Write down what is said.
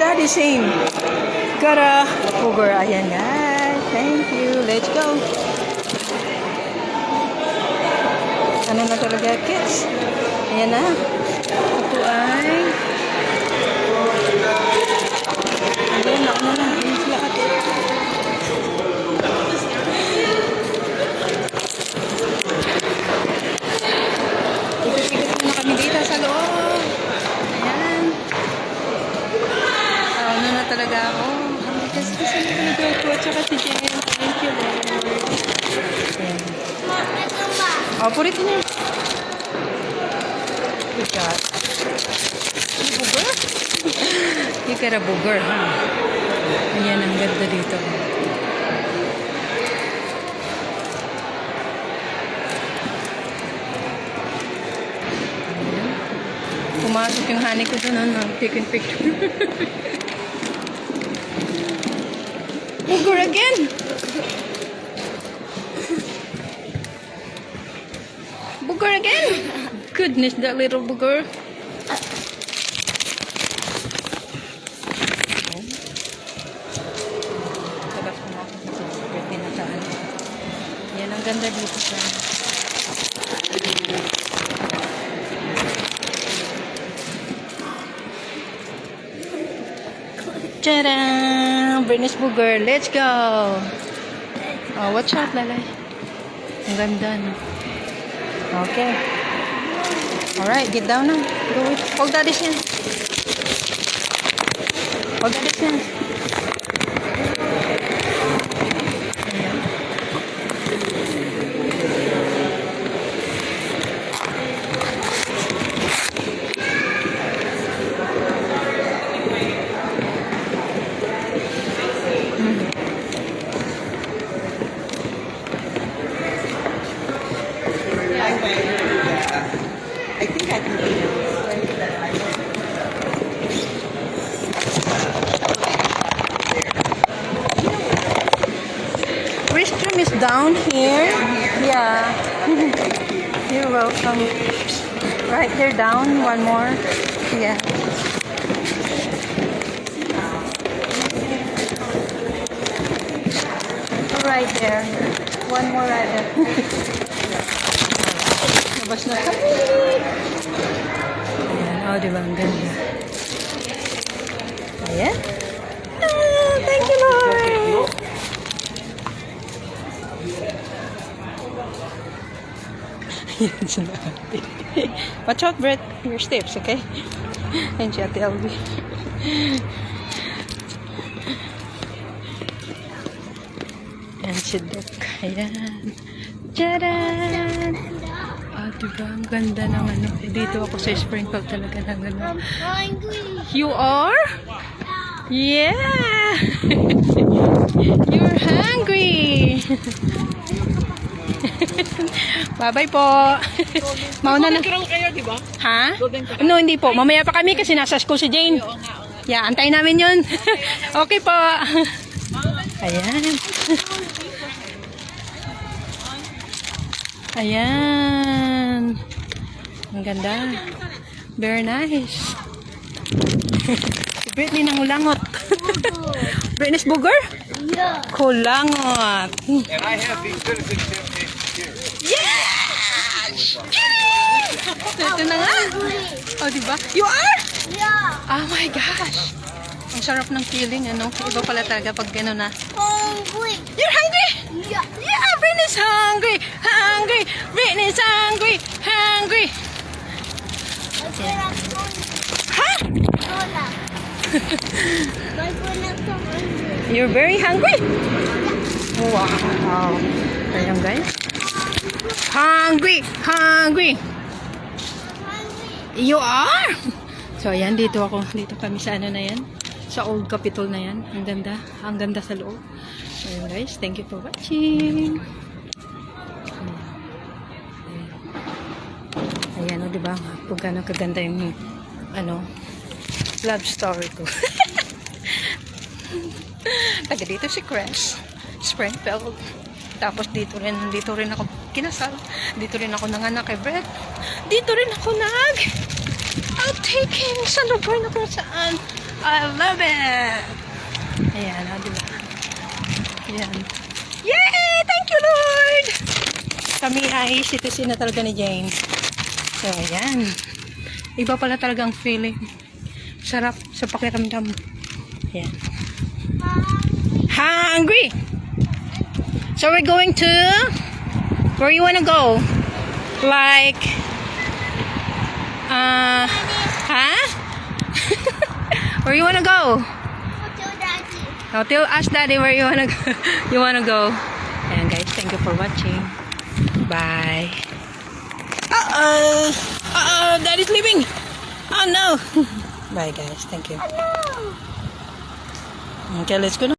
Daddy same. Got a booger. Ayan guys. Thank you. Let's go. Ano na talaga kids? Ayan na. Ito ay ayan na. Ano na. Ayan sila ate. Ikot-ikot muna kami dito sa loob. Ayan. Ano na talaga ako. Kasi na talaga ako. Tsaka si Jen. Thank you Lord. Ayan. Oh, put it in here. Good job. Booger? You got a booger, huh? Ayan, ang ganda dito. Ayan. Pumasok yung honey ko doon, no? Taking picture. Booger again! Booger again! Goodness, that little booger. Sarap ko na ako sa pinataan. Yan ang ganda dito sa Tada! Britney's booger. Let's go! Oh, watch out, Lalay. Ang ganda, no? Okay. Alright, get down now. Go with. Hold Daddy's hand. Hold Daddy's hand. I think I can do it. Restroom is down here. Yeah. You're welcome. Right there down. One more. Yeah. Right there. One more right there. Labas na kami. Ayan. Oh, diba? Ang ganda. Ayan. Ah, thank you, Lord. Ayan sila ate. Watch out, Brett. Your steps, okay? Ayan si Ate Albi. Ayan si Doc. Ayan. Tcharan! Ah, diba? Ang ganda ng ano. Dito ako sa sprinkle talaga ng ano. You are? Yeah! You're hungry! Bye-bye po. Mauna na. Crown kayo, di ba? Ha? No, hindi po. Mamaya pa kami kasi nasa school si Jane. Yeah, antayin namin yun. Okay po. Ayan. Ayan. Ang ganda. Very nice. Si Britney nangulangot. Britney's booger? Yeah. Kulangot. And I have these citizenship here. Yes! Ito na nga. Oh, diba? You are? Yeah. Oh my gosh. Ang sarap ng feeling, ano? Iba pala talaga pag gano'n na. Hungry. You're hungry? Yeah. Yeah, Britney's hungry. Hungry. Britney's hungry. Hungry. Ha? You're very hungry? Wow. Ayan guys. Hungry. Hungry. You are? So ayan, dito ako. Dito kami sa ano na yan. Sa old Capitol na yan. Ang ganda. Ang ganda sa loob. Ayan guys. Thank you for watching. Ayan o, diba? Kung gano'ng kaganda yung ano, love story ko. Taga dito si Chris Springfield. Tapos dito rin ako kinasal. Dito rin ako nanganak kay Brett. Dito rin ako outtaking sa lugar na kung saan I love it! Ayan, diba? Ayan. Yay! Thank you, Lord! Kami ay citizen na talaga ni Jane. So, ayan. Iba pala talagang feeling. Sarap sa pakiramdam. Ayan. Hungry! So, we're going to... Where you wanna go? Like... huh? Where you wanna go? Hotel Daddy. Now, ask Daddy where you wanna go. You wanna go. Ayan guys, thank you for watching. Bye. Daddy's leaving. Oh no. Bye guys, thank you. No. Okay, let's go now.